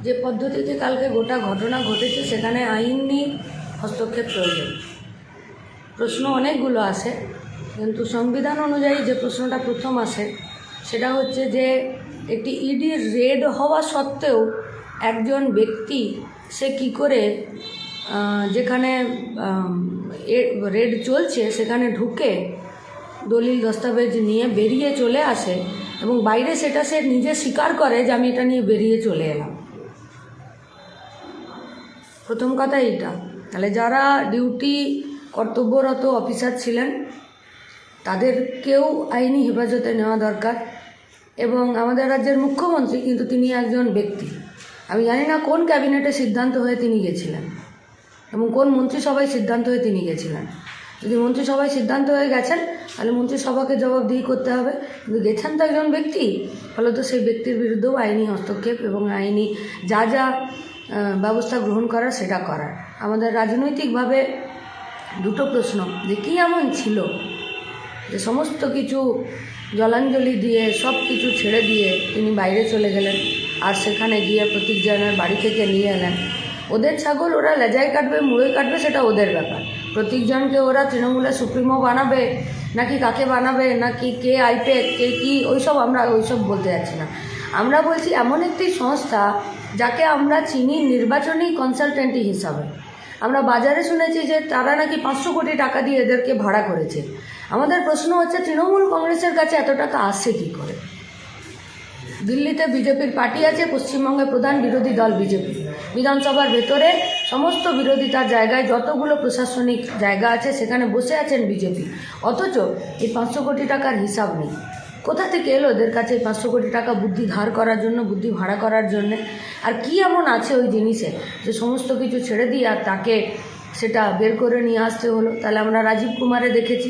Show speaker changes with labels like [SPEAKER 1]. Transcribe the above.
[SPEAKER 1] যে পদ্ধতিতে কালকে গোটা ঘটনা ঘটেছে সেখানে আইনি হস্তক্ষেপ প্রয়োজন। প্রশ্ন অনেকগুলো আসে, কিন্তু সংবিধান অনুযায়ী যে প্রশ্নটা প্রথম আসে সেটা হচ্ছে যে একটি ইডির রেড হওয়া সত্ত্বেও একজন ব্যক্তি সে কী করে যেখানে রেড চলছে সেখানে ঢুকে দলিল দস্তাবেজ নিয়ে বেরিয়ে চলে আসে এবং বাইরে সেটা সে নিজে স্বীকার করে যে আমি এটা নিয়ে বেরিয়ে চলে এলাম। প্রথম কথা এইটা। তাহলে যারা ডিউটি কর্তব্যরত অফিসার ছিলেন তাদেরকেও আইনি হেফাজতে নেওয়া দরকার। এবং আমাদের রাজ্যের মুখ্যমন্ত্রী, কিন্তু তিনি একজন ব্যক্তি। আমি জানি না কোন ক্যাবিনেটে সিদ্ধান্ত হয়ে তিনি গেছিলেন এবং কোন মন্ত্রিসভায় সিদ্ধান্ত হয়ে তিনি গেছিলেন। যদি মন্ত্রিসভায় সিদ্ধান্ত হয়ে গেছেন তাহলে মন্ত্রিসভাকে জবাবদিহি করতে হবে, কিন্তু গেছেন তো একজন ব্যক্তি, ফলত সেই ব্যক্তির বিরুদ্ধেও আইনি হস্তক্ষেপ এবং আইনি যা যা ব্যবস্থা গ্রহণ করার সেটা করার। আমাদের রাজনৈতিকভাবে দুটো প্রশ্ন, যে কী এমন ছিল যে সমস্ত কিছু জলাঞ্জলি দিয়ে সব কিছু ছেড়ে দিয়ে তিনি বাইরে চলে গেলেন আর সেখানে গিয়ে প্রতীকজনের বাড়ি থেকে নিয়ে এলেন। ওদের ছাগল ওরা লেজায় কাটবে মুড়োয় কাটবে, সেটা ওদের ব্যাপার। প্রতীকজনকে ওরা তৃণমূলের সুপ্রিমো বানাবে নাকি কাকে বানাবে, নাকি কে আইপ্যাক কে কী, আমরা ওইসব বলতে যাচ্ছি না। আমরা বলছি এমন একটি সংস্থা যাকে আমরা চিনি নির্বাচনী কনসালটেন্টি হিসাবে। আমরা বাজারে শুনেছি যে তারা নাকি 500 কোটি টাকা দিয়ে এদেরকে ভাড়া করেছে। আমাদের প্রশ্ন হচ্ছে তৃণমূল কংগ্রেসের কাছে এত টাকা আসছে কী করে? দিল্লিতে বিজেপির পার্টি আছে, পশ্চিমবঙ্গে প্রধান বিরোধী দল বিজেপি। বিধানসভার ভেতরে সমস্ত বিরোধিতার জায়গায় যতগুলো প্রশাসনিক জায়গা আছে সেখানে বসে আছেন বিজেপি, অথচ এই 500 কোটি টাকার হিসাব নেই। কোথা থেকে এলো এদের কাছে 500 কোটি টাকা বুদ্ধি ধার করার জন্য, বুদ্ধি ভাড়া করার জন্যে? আর কি এমন আছে ওই জিনিসে যে সমস্ত কিছু ছেড়ে দিয়ে আর তাকে সেটা বের করে নিয়ে আসতে হলো? তাহলে আমরা রাজীব কুমারে দেখেছি,